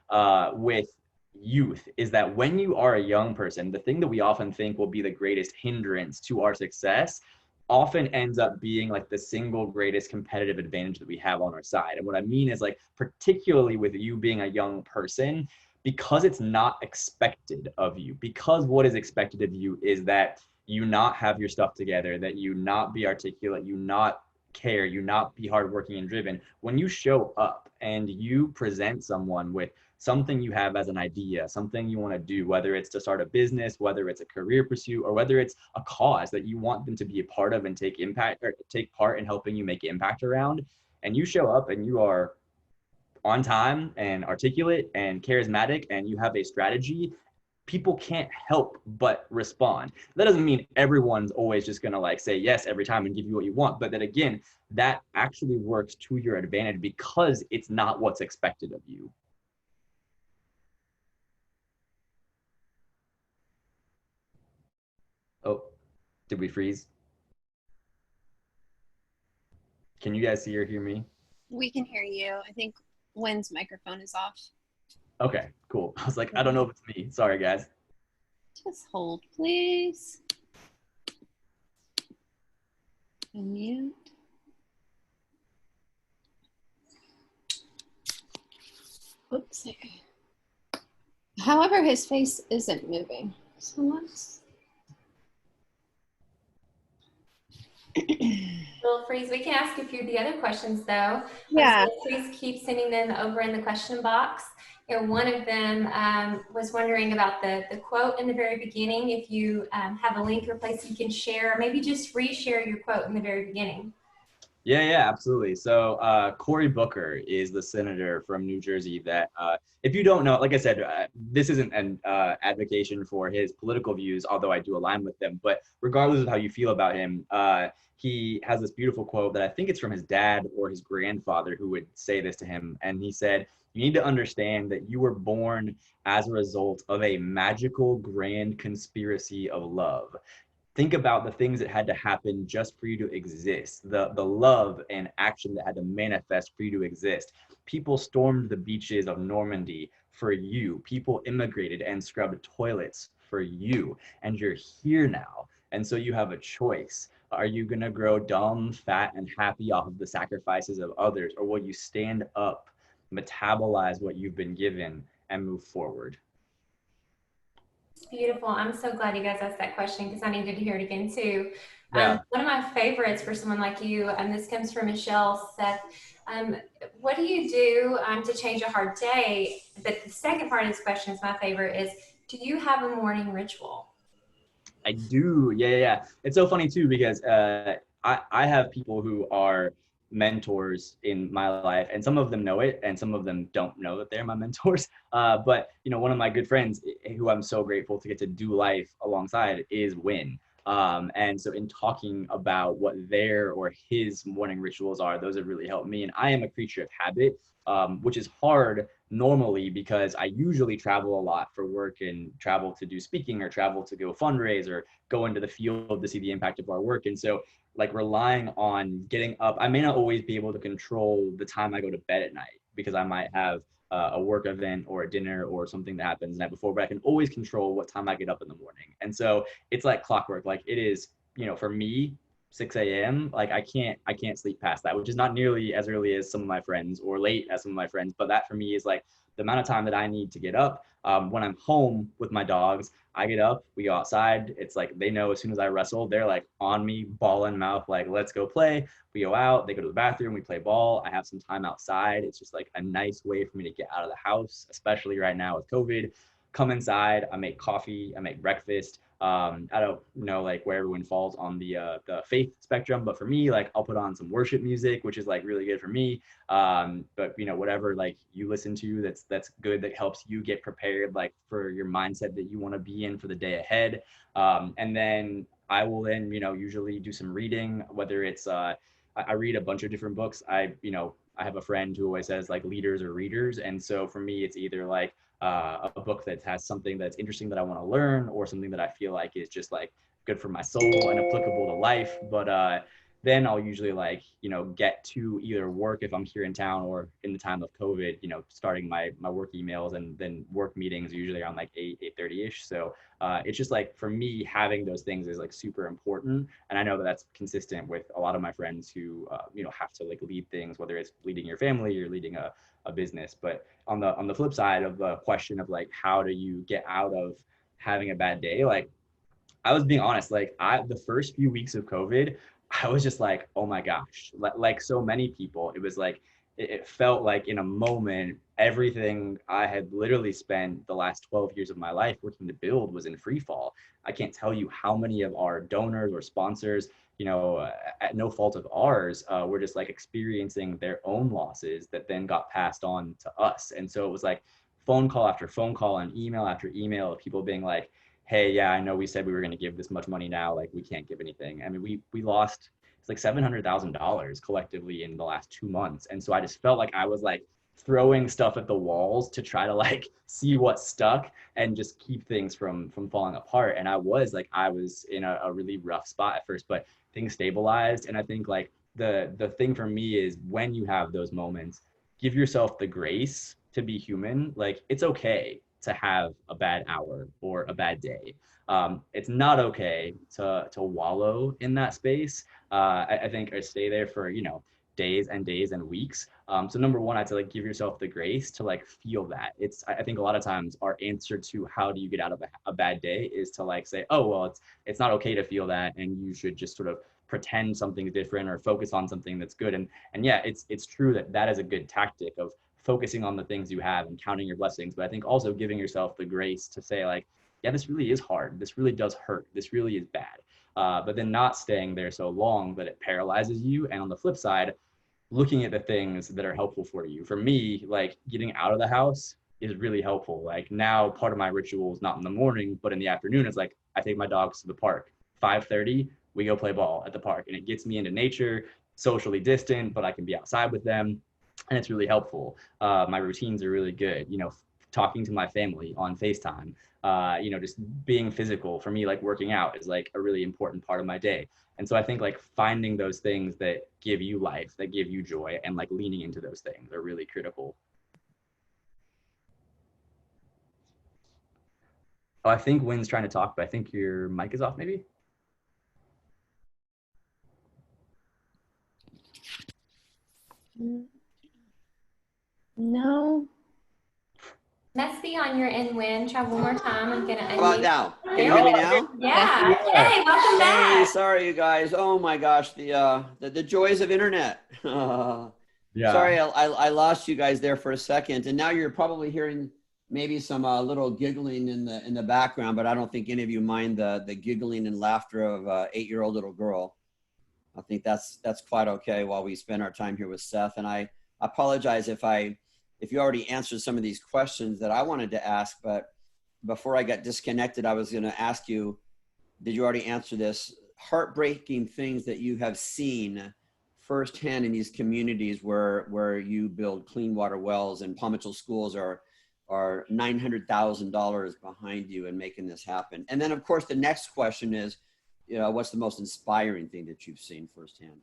with youth is that when you are a young person, the thing that we often think will be the greatest hindrance to our success often ends up being like the single greatest competitive advantage that we have on our side. And what I mean is, like, particularly with you being a young person, because it's not expected of you, because what is expected of you is that you not have your stuff together, that you not be articulate, you not care, you not be hardworking and driven. When you show up and you present someone with something you have as an idea, something you want to do, whether it's to start a business, whether it's a career pursuit, or whether it's a cause that you want them to be a part of and take part in helping you make impact around, and you show up and you are on time and articulate and charismatic and you have a strategy, people can't help but respond. That doesn't mean everyone's always just going to like say yes every time and give you what you want, but that again, that actually works to your advantage because it's not what's expected of you. Oh, did we freeze? Can you guys see or hear me?
We can hear you. I think Wynn's microphone is off.
Okay, cool. I was like, I don't know if it's me. Sorry, guys.
Just hold, please. Unmute. Oops. However, his face isn't moving. So let's.
Little freeze. We can ask a few of the other questions though.
Yeah.
Please keep sending them over in the question box. And one of them was wondering about the quote in the very beginning. If you have a link or place you can share, maybe just reshare your quote in the very beginning.
Yeah, absolutely. So Cory Booker is the senator from New Jersey that, if you don't know, like I said, this isn't an advocation for his political views, although I do align with them. But regardless of how you feel about him, he has this beautiful quote that I think it's from his dad or his grandfather who would say this to him. And he said, "You need to understand that you were born as a result of a magical grand conspiracy of love. Think about the things that had to happen just for you to exist, the love and action that had to manifest for you to exist. People stormed the beaches of Normandy for you. People immigrated and scrubbed toilets for you. And you're here now. And so you have a choice. Are you going to grow dumb, fat, and happy off of the sacrifices of others? Or will you stand up, metabolize what you've been given, and move forward?"
Beautiful. I'm so glad you guys asked that question because I needed to hear it again too.
Yeah.
One of my favorites for someone like you, and this comes from Michelle, Seth. What do you do to change a hard day? But the second part of this question is my favorite is, do you have a morning ritual?
I do. Yeah. It's so funny too, because I have people who are mentors in my life, and some of them know it and some of them don't know that they're my mentors. But one of my good friends who I'm so grateful to get to do life alongside is Win. And so in talking about what their or his morning rituals are, those have really helped me. And I am a creature of habit, which is hard normally because I usually travel a lot for work and travel to do speaking or travel to go fundraise or go into the field to see the impact of our work. And so like relying on getting up, I may not always be able to control the time I go to bed at night because I might have a work event or a dinner or something that happens the night before, but I can always control what time I get up in the morning. And so it's like clockwork. Like it is, for me, 6 a.m. Like I can't sleep past that, which is not nearly as early as some of my friends or late as some of my friends. But that for me is like the amount of time that I need to get up. When I'm home with my dogs, I get up, we go outside. It's like they know as soon as I wrestle, they're like on me, ball in mouth, like let's go play. We go out, they go to the bathroom, we play ball. I have some time outside. It's just like a nice way for me to get out of the house, especially right now with COVID. Come inside, I make coffee, I make breakfast. I don't know like where everyone falls on the faith spectrum, but for me, like I'll put on some worship music, which is like really good for me. But whatever like you listen to, that's good, that helps you get prepared like for your mindset that you want to be in for the day ahead. And then I will then usually do some reading, whether it's I read a bunch of different books. I have a friend who always says like leaders or readers, and so for me, it's either like a book that has something that's interesting that I want to learn, or something that I feel like is just like good for my soul and applicable to life. But then I'll usually like, get to either work if I'm here in town, or in the time of COVID, starting my work emails, and then work meetings usually around like 8:30ish. So it's just like, for me, having those things is like super important. And I know that that's consistent with a lot of my friends who, have to like lead things, whether it's leading your family or leading a business. But on the flip side of the question of like, how do you get out of having a bad day? Like, I was being honest, like the first few weeks of COVID, I was just like, oh my gosh, like so many people, it was like, it felt like in a moment, everything I had literally spent the last 12 years of my life working to build was in free fall. I can't tell you how many of our donors or sponsors, at no fault of ours, were just like experiencing their own losses that then got passed on to us. And so it was like phone call after phone call and email after email of people being like, hey, yeah, I know we said we were going to give this much money now, like we can't give anything. I mean, we lost, it's like $700,000 collectively in the last 2 months. And so I just felt like I was like throwing stuff at the walls to try to like see what stuck and just keep things from falling apart. And I was in a really rough spot at first, but things stabilized. And I think like the thing for me is, when you have those moments, give yourself the grace to be human. Like it's okay to have a bad hour or a bad day. It's not okay to wallow in that space. I think, or stay there for, days and days and weeks. So number one, I'd say like give yourself the grace to like feel that. I think a lot of times our answer to how do you get out of a bad day is to like say, oh, well, it's not okay to feel that, and you should just sort of pretend something's different or focus on something that's good. And yeah, it's true that is a good tactic of focusing on the things you have and counting your blessings. But I think also giving yourself the grace to say like, yeah, this really is hard. This really does hurt. This really is bad. but then not staying there so long that it paralyzes you. And on the flip side, looking at the things that are helpful for you. For me, like getting out of the house is really helpful. Like now part of my ritual is not in the morning, but in the afternoon, it's like I take my dogs to the park. 5:30, we go play ball at the park, and it gets me into nature, socially distant, but I can be outside with them, and it's really helpful. My routines are really good. Talking to my family on FaceTime, just being physical for me, like working out is like a really important part of my day. And so I think like finding those things that give you life, that give you joy, and like leaning into those things are really critical. Oh, I think Wynn's trying to talk, but I think your mic is off maybe.
No.
Must be on your end, Win. Try one more time. I'm gonna
How about
unmute.
now? Can you hear me now?
Yeah.
Yes, you are.
Hey, welcome
Hey,
back.
sorry you guys. Oh my gosh, the joys of internet.
Yeah.
Sorry, I lost you guys there for a second, and now you're probably hearing maybe some little giggling in the background, but I don't think any of you mind the giggling and laughter of a 8-year-old little girl. I think that's quite okay while we spend our time here with Seth. And I apologize if you already answered some of these questions that I wanted to ask, but before I got disconnected, I was going to ask you, did you already answer this? Heartbreaking things that you have seen firsthand in these communities where you build clean water wells, and Palm Mitchell schools are $900,000 behind you in making this happen. And then of course the next question is, what's the most inspiring thing that you've seen firsthand?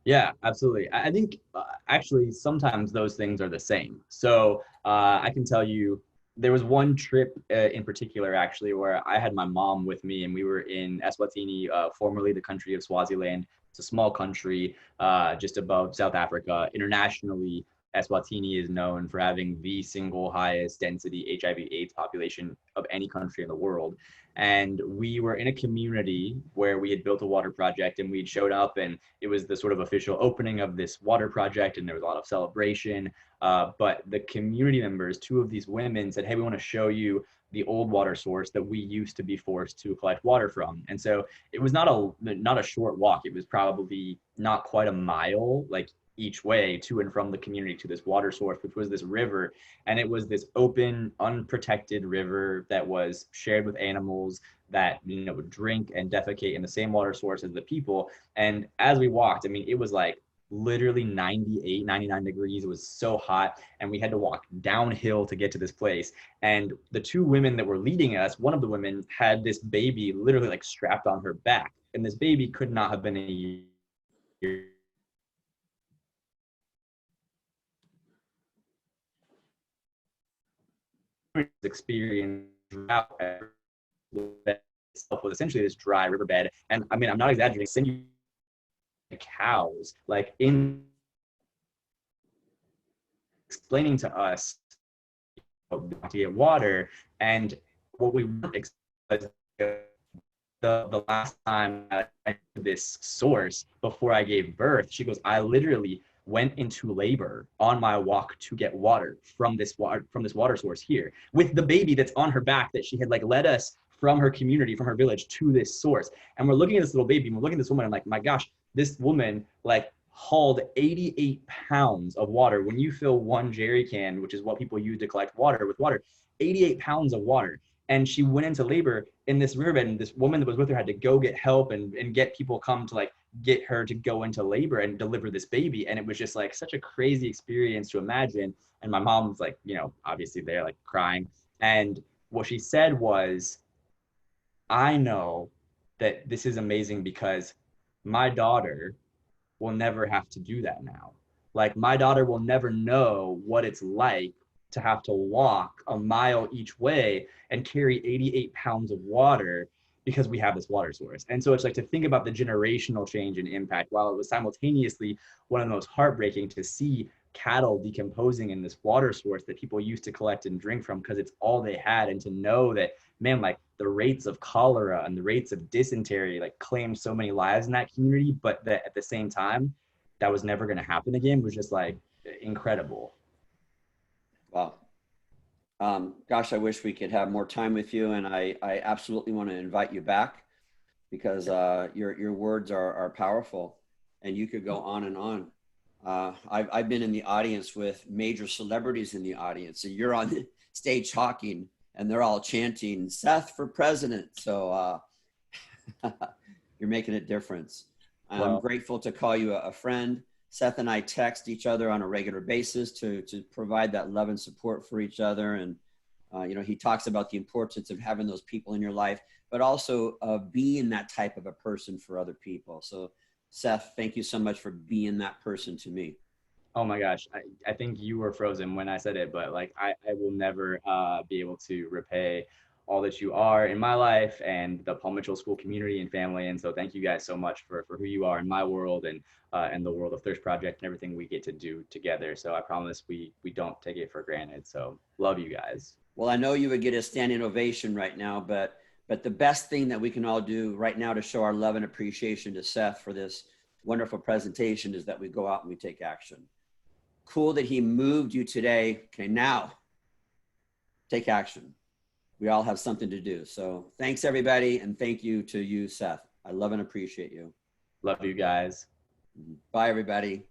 Yeah, absolutely. I think actually sometimes those things are the same. So I can tell you there was one trip in particular actually where I had my mom with me, and we were in Eswatini, formerly the country of Swaziland. It's a small country just above South Africa. Internationally, Eswatini is known for having the single highest density HIV/AIDS population of any country in the world. And we were in a community where we had built a water project, and we'd showed up, and it was the sort of official opening of this water project, and there was a lot of celebration. But the community members, two of these women said, hey, we want to show you the old water source that we used to be forced to collect water from. And so it was not a short walk. It was probably not quite a mile, like each way to and from the community to this water source, which was this river. And it was this open, unprotected river that was shared with animals that would drink and defecate in the same water source as the people. And as we walked, I mean, it was like literally 98, 99 degrees. It was so hot, and we had to walk downhill to get to this place. And the two women that were leading us, one of the women had this baby literally like strapped on her back, and this baby could not have been a year experience itself was essentially this dry riverbed. And I mean, I'm not exaggerating, sending cows like in explaining to us to get water. And what we weren't the last time I went to this source before I gave birth, she goes, I literally went into labor on my walk to get water from this water source here with the baby that's on her back that she had like led us from her community, from her village to this source. And we're looking at this little baby, and we're looking at this woman, and like, my gosh, this woman like hauled 88 pounds of water. When you fill one jerry can, which is what people use to collect water with water, 88 pounds of water. And she went into labor in this riverbed, and this woman that was with her had to go get help and get people come to like get her to go into labor and deliver this baby. And it was just like such a crazy experience to imagine. And my mom was like, obviously there, like crying. And what she said was, I know that this is amazing because my daughter will never have to do that now. Like, my daughter will never know what it's like to have to walk a mile each way and carry 88 pounds of water because we have this water source. And so it's like to think about the generational change and impact, while it was simultaneously one of the most heartbreaking to see cattle decomposing in this water source that people used to collect and drink from because it's all they had. And to know that, man, like the rates of cholera and the rates of dysentery like claimed so many lives in that community, but that at the same time, that was never going to happen again, was just like incredible.
Wow. Gosh, I wish we could have more time with you, and I absolutely want to invite you back. because your words are powerful, and you could go on and on. I've been in the audience with major celebrities in the audience, and you're on the stage talking, and they're all chanting "Seth for president." So you're making a difference. I'm grateful to call you a friend. Seth and I text each other on a regular basis to provide that love and support for each other. And you know, he talks about the importance of having those people in your life, but also being that type of a person for other people. So Seth, thank you so much for being that person to me.
Oh my gosh, I think you were frozen when I said it, but like I will never be able to repay all that you are in my life and the Paul Mitchell School community and family. And so thank you guys so much for who you are in my world and the world of Thirst Project and everything we get to do together. So I promise we don't take it for granted. So love you guys.
Well, I know you would get a standing ovation right now, but the best thing that we can all do right now to show our love and appreciation to Seth for this wonderful presentation is that we go out and we take action. Cool that he moved you today. Okay, now take action. We all have something to do. So thanks everybody. And thank you to you, Seth. I love and appreciate you.
Love you guys.
Bye everybody.